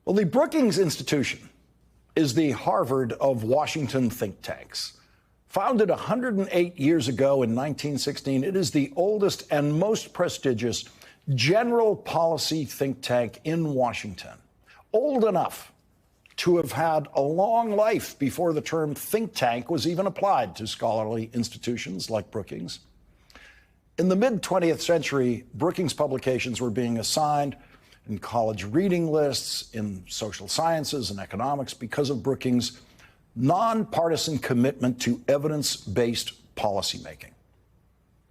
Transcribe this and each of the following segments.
Well, the Brookings Institution is the Harvard of Washington think tanks. Founded 108 years ago in 1916, it is the oldest and most prestigious general policy think tank in Washington. Old enough to have had a long life before the term think tank was even applied to scholarly institutions like Brookings. In the mid-20th century, Brookings publications were being assigned in college reading lists, in social sciences and economics, because of Brookings' nonpartisan commitment to evidence-based policymaking.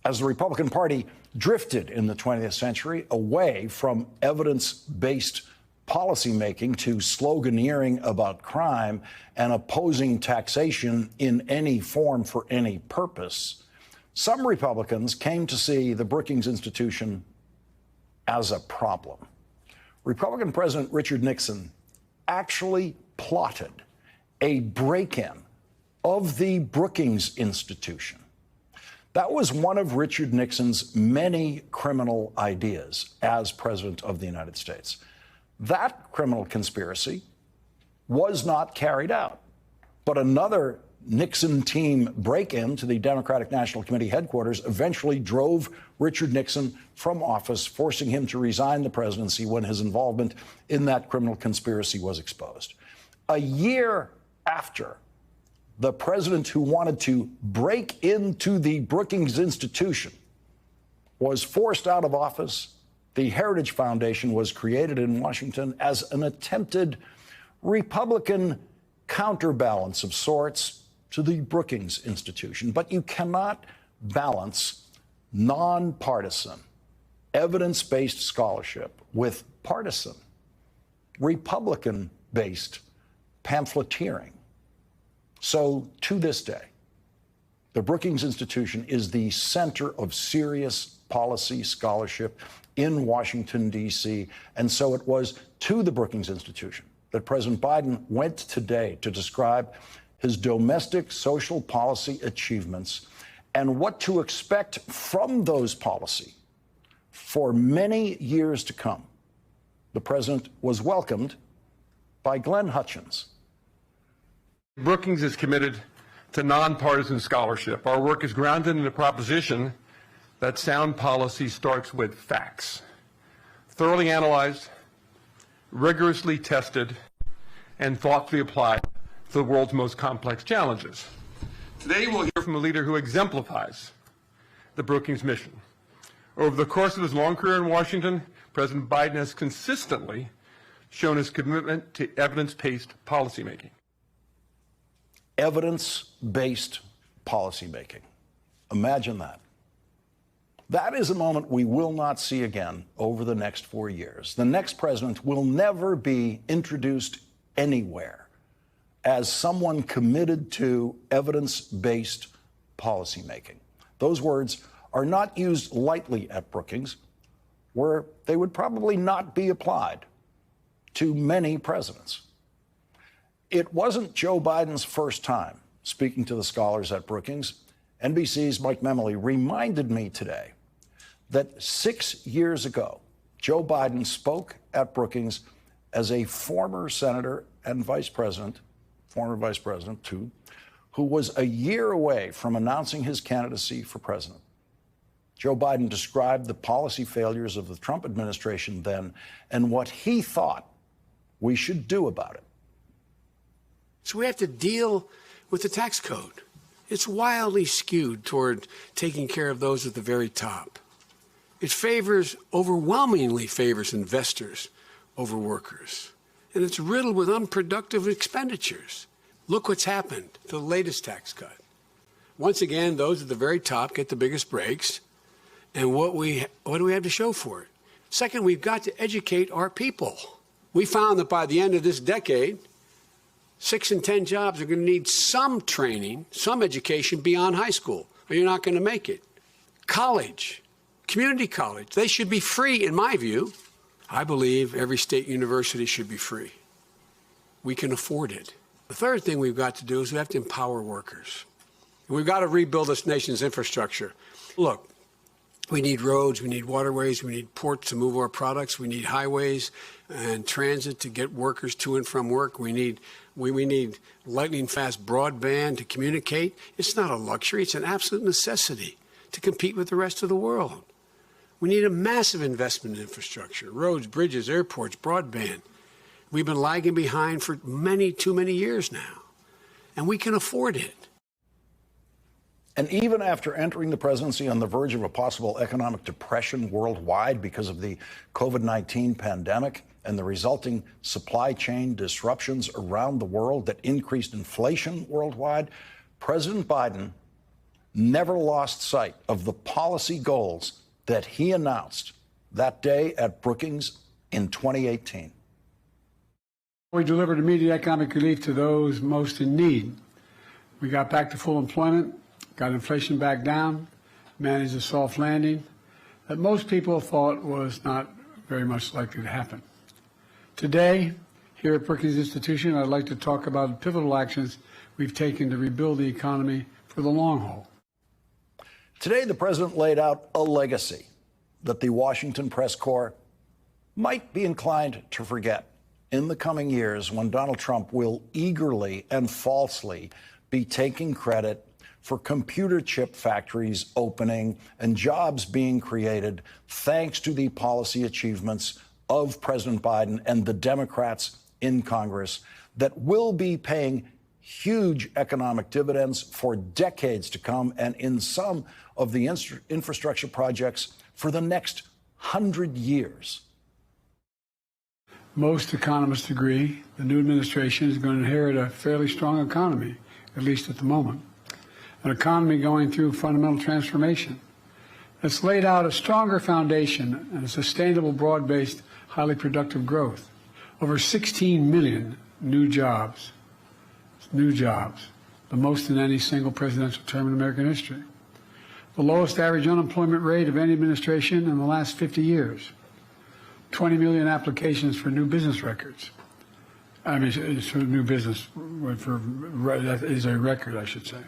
As the Republican Party drifted in the 20th century away from evidence-based policymaking to sloganeering about crime and opposing taxation in any form for any purpose, some Republicans came to see the Brookings Institution as a problem. Republican President Richard Nixon actually plotted a break-in of the Brookings Institution. That was one of Richard Nixon's many criminal ideas as President of the United States. That criminal conspiracy was not carried out, but another Nixon team break-in to the Democratic National Committee headquarters eventually drove Richard Nixon from office, forcing him to resign the presidency when his involvement in that criminal conspiracy was exposed. A year after the president who wanted to break into the Brookings Institution was forced out of office, the Heritage Foundation was created in Washington as an attempted Republican counterbalance of sorts to the Brookings Institution. But you cannot balance nonpartisan, evidence-based scholarship with partisan, Republican-based pamphleteering. So to this day, the Brookings Institution is the center of serious policy scholarship in Washington, D.C. And so it was to the Brookings Institution that President Biden went today to describe his domestic social policy achievements and what to expect from those policy for many years to come. The president was welcomed by Glenn Hutchins. Brookings is committed to nonpartisan scholarship. Our work is grounded in the proposition that sound policy starts with facts, thoroughly analyzed, rigorously tested, and thoughtfully applied to the world's most complex challenges. Today, we'll hear from a leader who exemplifies the Brookings mission. Over the course of his long career in Washington, President Biden has consistently shown his commitment to evidence-based policymaking. Evidence-based policymaking. Imagine that. That is a moment we will not see again over the next 4 years. The next president will never be introduced anywhere as someone committed to evidence-based policymaking. Those words are not used lightly at Brookings, where they would probably not be applied to many presidents. It wasn't Joe Biden's first time speaking to the scholars at Brookings. NBC's Mike Memoli reminded me today that 6 years ago, Joe Biden spoke at Brookings as a former senator and vice president, former vice president too, who was a year away from announcing his candidacy for president. Joe Biden described the policy failures of the Trump administration then and what he thought we should do about it. So we have to deal with the tax code. It's wildly skewed toward taking care of those at the very top. It overwhelmingly favors investors over workers. And it's riddled with unproductive expenditures. Look what's happened to the latest tax cut. Once again, those at the very top get the biggest breaks. And what do we have to show for it? Second, we've got to educate our people. We found that by the end of this decade, 6 in 10 jobs are going to need some training, some education beyond high school, or you're not going to make it. College, community college, they should be free, in my view. I believe every state university should be free. We can afford it. The third thing we've got to do is we have to empower workers. We've got to rebuild this nation's infrastructure. Look, We need roads, we need waterways, we need ports to move our products, we need highways and transit to get workers to and from work. We need lightning fast broadband to communicate. It's not a luxury, it's an absolute necessity to compete with the rest of the world. We need a massive investment in infrastructure, roads, bridges, airports, broadband. We've been lagging behind for too many years now, and we can afford it. And even after entering the presidency on the verge of a possible economic depression worldwide because of the COVID-19 pandemic and the resulting supply chain disruptions around the world that increased inflation worldwide, President Biden never lost sight of the policy goals that he announced that day at Brookings in 2018. We delivered immediate economic relief to those most in need. We got back to full employment, got inflation back down, managed a soft landing that most people thought was not very much likely to happen. Today, here at Brookings Institution, I'd like to talk about the pivotal actions we've taken to rebuild the economy for the long haul. Today, the president laid out a legacy that the Washington press corps might be inclined to forget in the coming years when Donald Trump will eagerly and falsely be taking credit for computer chip factories opening and jobs being created thanks to the policy achievements of President Biden and the Democrats in Congress that will be paying huge economic dividends for decades to come, and in some of the infrastructure projects for the next 100 years. Most economists agree the new administration is going to inherit a fairly strong economy, at least at the moment. An economy going through fundamental transformation that's laid out a stronger foundation and a sustainable, broad-based, highly productive growth. Over 16 million new jobs, the most in any single presidential term in American history. The lowest average unemployment rate of any administration in the last 50 years. 20 million applications for new business records. I mean, it's for new business, that is a record, I should say.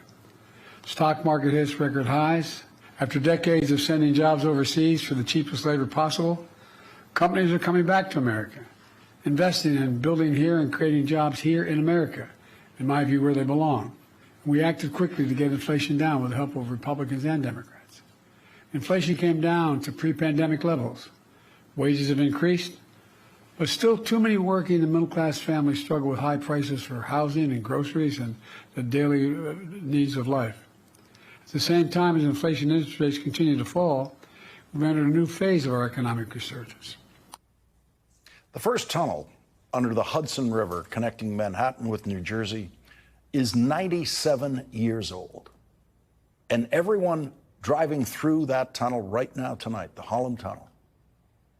Stock market hits record highs. After decades of sending jobs overseas for the cheapest labor possible, companies are coming back to America, investing and building here and creating jobs here in America, in my view, where they belong. We acted quickly to get inflation down with the help of Republicans and Democrats. Inflation came down to pre-pandemic levels. Wages have increased, but still too many working and middle-class families struggle with high prices for housing and groceries and the daily needs of life. At the same time as inflation and interest rates continue to fall, we've entered a new phase of our economic resurgence. The first tunnel under the Hudson River connecting Manhattan with New Jersey is 97 years old. And everyone driving through that tunnel right now tonight, the Holland Tunnel,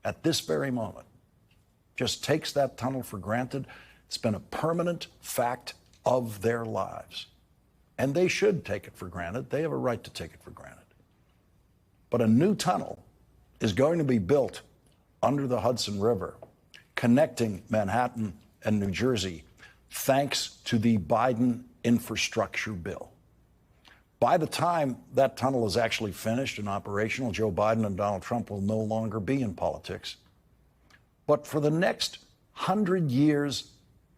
at this very moment, just takes that tunnel for granted. It's been a permanent fact of their lives. And they should take it for granted. They have a right to take it for granted. But a new tunnel is going to be built under the Hudson River, connecting Manhattan and New Jersey, thanks to the Biden infrastructure bill. By the time that tunnel is actually finished and operational, Joe Biden and Donald Trump will no longer be in politics. But for the next 100 years,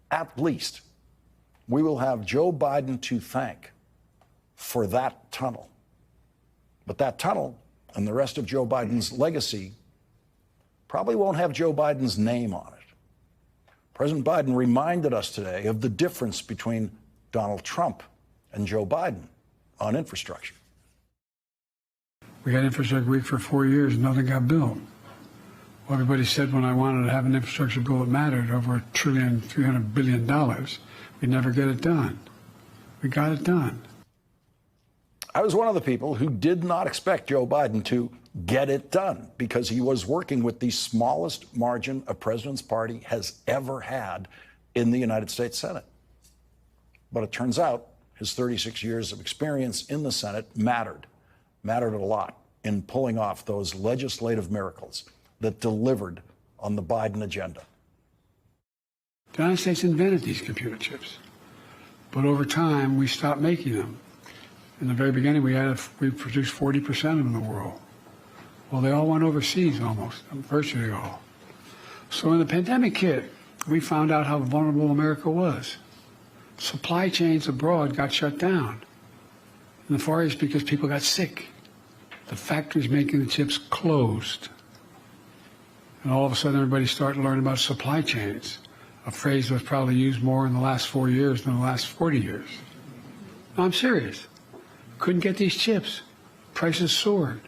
at least, we will have Joe Biden to thank for that tunnel. But that tunnel and the rest of Joe Biden's legacy probably won't have Joe Biden's name on it. President Biden reminded us today of the difference between Donald Trump and Joe Biden on infrastructure. We had Infrastructure Week for 4 years and nothing got built. Well, everybody said when I wanted to have an infrastructure bill that mattered, over $1.3 billion, we'd never get it done. We got it done. I was one of the people who did not expect Joe Biden to get it done because he was working with the smallest margin a president's party has ever had in the United States Senate. But it turns out his 36 years of experience in the Senate mattered a lot in pulling off those legislative miracles that delivered on the Biden agenda. The United States invented these computer chips, but over time we stopped making them. In the very beginning, we produced 40% of them in the world. Well, they all went overseas almost, virtually all. So when the pandemic hit, we found out how vulnerable America was. Supply chains abroad got shut down. In the Far East because people got sick. The factories making the chips closed. And all of a sudden everybody started to learn about supply chains, a phrase that was probably used more in the last 4 years than the last 40 years. No, I'm serious. Couldn't get these chips. Prices soared.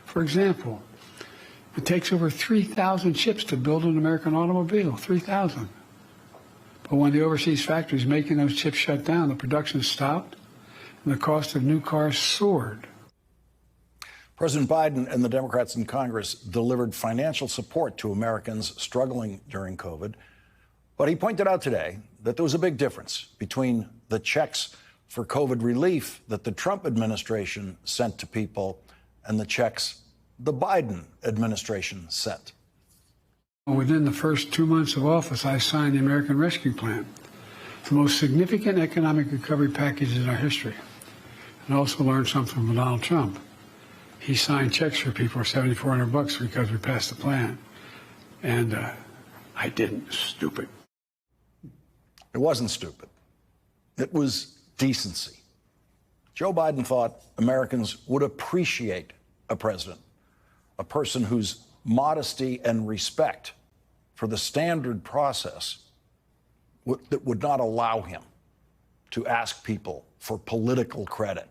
For example, it takes over 3,000 chips to build an American automobile, 3,000. But when the overseas factories making those chips shut down, the production stopped and the cost of new cars soared. President Biden and the Democrats in Congress delivered financial support to Americans struggling during COVID. But he pointed out today that there was a big difference between the checks for COVID relief that the Trump administration sent to people and the checks the Biden administration sent. Within the first 2 months of office, I signed the American Rescue Plan, the most significant economic recovery package in our history. And also learned something from Donald Trump. He signed checks for people for $7,400 because we passed the plan. And I didn't. Stupid. It wasn't stupid. It was decency. Joe Biden thought Americans would appreciate a president, a person whose modesty and respect for the standard process that would not allow him to ask people for political credit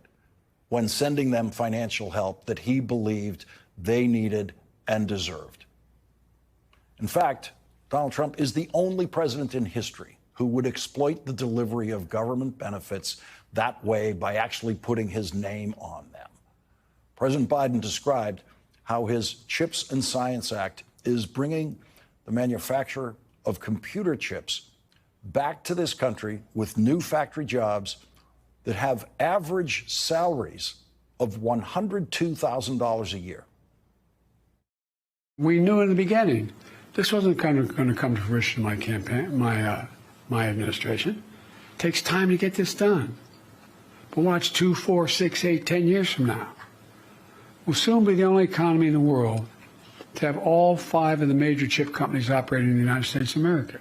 when sending them financial help that he believed they needed and deserved. In fact, Donald Trump is the only president in history who would exploit the delivery of government benefits that way by actually putting his name on them. President Biden described how his CHIPS and Science Act is bringing the manufacture of computer chips back to this country with new factory jobs that have average salaries of $102,000 a year. We knew in the beginning this wasn't going to come to fruition in my campaign, my administration. It takes time to get this done. But watch 2, 4, 6, 8, 10 years from now. We'll soon be the only economy in the world to have all 5 of the major chip companies operating in the United States of America.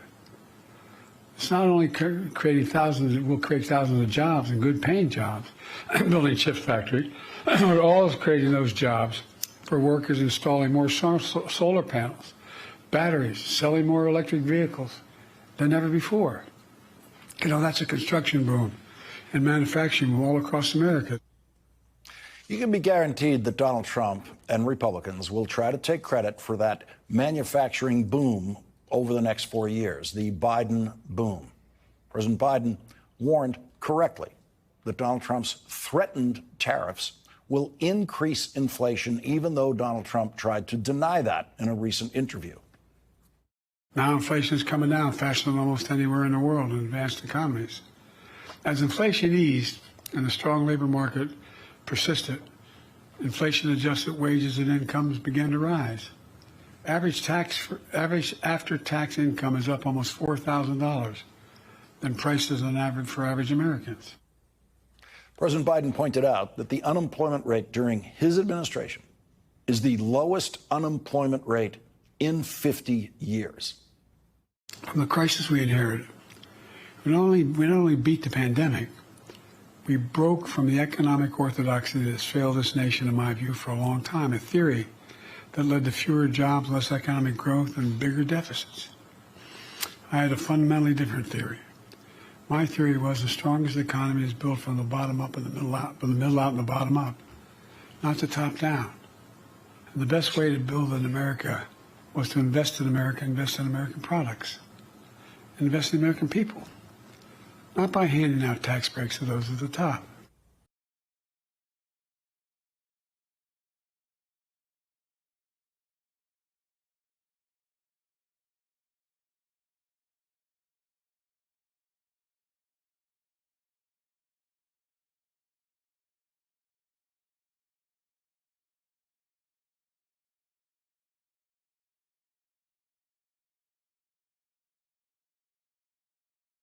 It's not only creating thousands, it will create thousands of jobs and good paying jobs, building a chips factory, but also creating those jobs for workers installing more solar panels, batteries, selling more electric vehicles than ever before. You know, that's a construction boom and manufacturing boom all across America. You can be guaranteed that Donald Trump and Republicans will try to take credit for that manufacturing boom over the next 4 years, the Biden boom. President Biden warned correctly that Donald Trump's threatened tariffs will increase inflation, even though Donald Trump tried to deny that in a recent interview. Now inflation is coming down faster than almost anywhere in the world in advanced economies. As inflation eased and the strong labor market persisted, inflation-adjusted wages and incomes began to rise. Average after-tax income is up almost $4,000 than prices on average for average Americans. President Biden pointed out that the unemployment rate during his administration is the lowest unemployment rate in 50 years. From the crisis we inherited, we not only beat the pandemic, we broke from the economic orthodoxy that has failed this nation, in my view, for a long time, a theory that led to fewer jobs, less economic growth, and bigger deficits. I had a fundamentally different theory. My theory was the strongest economy is built from the bottom up and the middle out, from the middle out and the bottom up, not the top down. And the best way to build in America was to invest in America, invest in American products, invest in American people, not by handing out tax breaks to those at the top.